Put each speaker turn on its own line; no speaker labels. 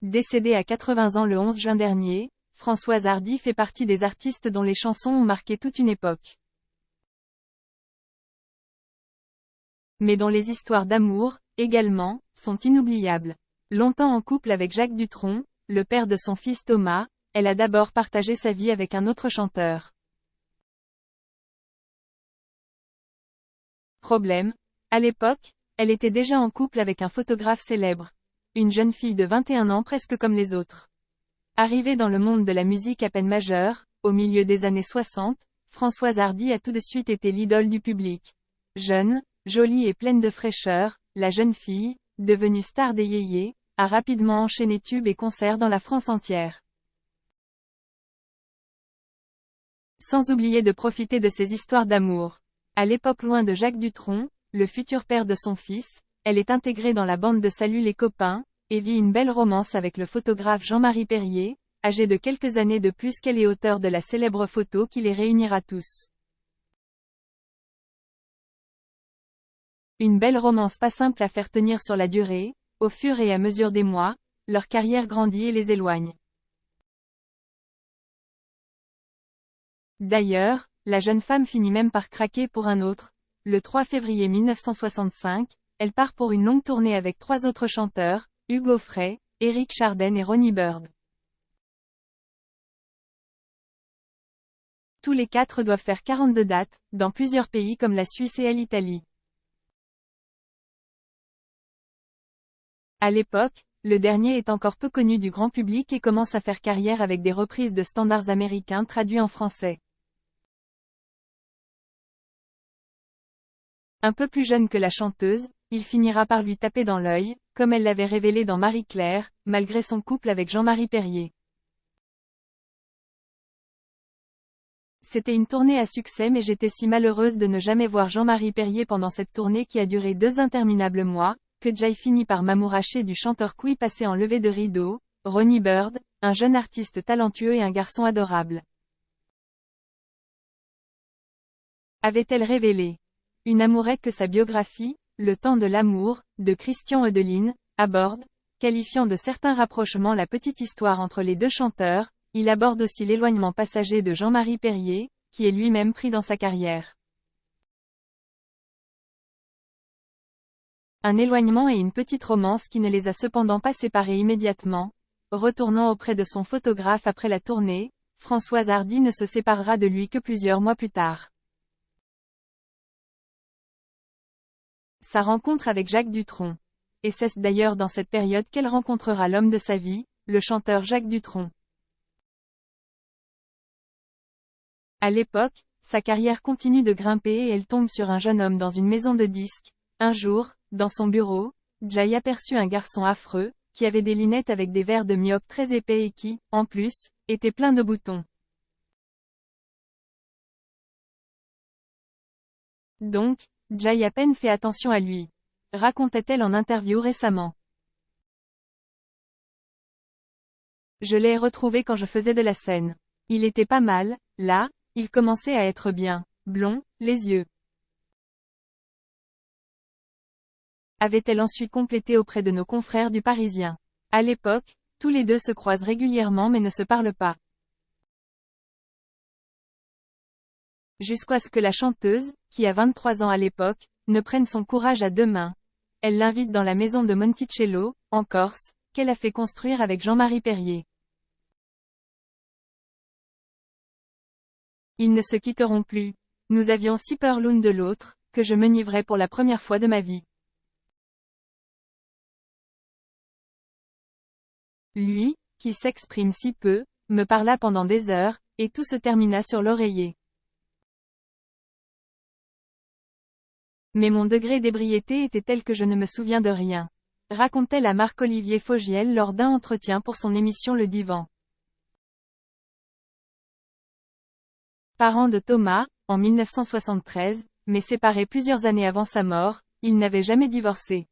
Décédée à 80 ans le 11 juin dernier, Françoise Hardy fait partie des artistes dont les chansons ont marqué toute une époque. Mais dont les histoires d'amour, également, sont inoubliables. Longtemps en couple avec Jacques Dutronc, le père de son fils Thomas, elle a d'abord partagé sa vie avec un autre chanteur. Problème. À l'époque, elle était déjà en couple avec un photographe célèbre. Une jeune fille de 21 ans presque comme les autres. Arrivée dans le monde de la musique à peine majeure, au milieu des années 60, Françoise Hardy a tout de suite été l'idole du public. Jeune, jolie et pleine de fraîcheur, la jeune fille, devenue star des yéyés, a rapidement enchaîné tubes et concerts dans la France entière. Sans oublier de profiter de ses histoires d'amour. À l'époque loin de Jacques Dutronc, le futur père de son fils, elle est intégrée dans la bande de Salut les copains, et vit une belle romance avec le photographe Jean-Marie Perrier, âgé de quelques années de plus qu'elle et auteur de la célèbre photo qui les réunira tous. Une belle romance pas simple à faire tenir sur la durée, au fur et à mesure des mois, leur carrière grandit et les éloigne. D'ailleurs, la jeune femme finit même par craquer pour un autre. Le 3 février 1965, elle part pour une longue tournée avec 3 autres chanteurs, Hugo Frey, Éric Chardin et Ronnie Bird. Tous les 4 doivent faire 42 dates, dans plusieurs pays comme la Suisse et l'Italie. À l'époque, le dernier est encore peu connu du grand public et commence à faire carrière avec des reprises de standards américains traduits en français. Un peu plus jeune que la chanteuse, il finira par lui taper dans l'œil, comme elle l'avait révélé dans Marie-Claire, malgré son couple avec Jean-Marie Perrier. C'était une tournée à succès mais j'étais si malheureuse de ne jamais voir Jean-Marie Perrier pendant cette tournée qui a duré 2 interminables mois, que Jay finit par m'amouracher du chanteur Couille passé en levée de rideau, Ronnie Bird, un jeune artiste talentueux et un garçon adorable. Avait-elle révélé une amourette que sa biographie, Le temps de l'amour, de Christian Eudeline, aborde, qualifiant de certains rapprochements la petite histoire entre les deux chanteurs, il aborde aussi l'éloignement passager de Jean-Marie Perrier, qui est lui-même pris dans sa carrière. Un éloignement et une petite romance qui ne les a cependant pas séparés immédiatement. Retournant auprès de son photographe après la tournée, Françoise Hardy ne se séparera de lui que plusieurs mois plus tard. Sa rencontre avec Jacques Dutronc. Et c'est d'ailleurs dans cette période qu'elle rencontrera l'homme de sa vie, le chanteur Jacques Dutronc. À l'époque, sa carrière continue de grimper et elle tombe sur un jeune homme dans une maison de disques. Un jour, dans son bureau, Jay aperçut un garçon affreux, qui avait des lunettes avec des verres de myope très épais et qui, en plus, était plein de boutons. Donc, Jay à peine fait attention à lui. Racontait-elle en interview récemment. Je l'ai retrouvé quand je faisais de la scène. Il était pas mal, là, il commençait à être bien, blond, les yeux. Avait-elle ensuite complété auprès de nos confrères du Parisien. À l'époque, tous les deux se croisent régulièrement mais ne se parlent pas. Jusqu'à ce que la chanteuse, qui a 23 ans à l'époque, ne prenne son courage à 2 mains. Elle l'invite dans la maison de Monticello, en Corse, qu'elle a fait construire avec Jean-Marie Perrier. Ils ne se quitteront plus. Nous avions si peur l'une de l'autre, que je m'enivrais pour la première fois de ma vie. Lui, qui s'exprime si peu, me parla pendant des heures, et tout se termina sur l'oreiller. Mais mon degré d'ébriété était tel que je ne me souviens de rien. Racontait la Marc-Olivier Fogiel lors d'un entretien pour son émission Le Divan. Parent de Thomas, en 1973, mais séparé plusieurs années avant sa mort, il n'avait jamais divorcé.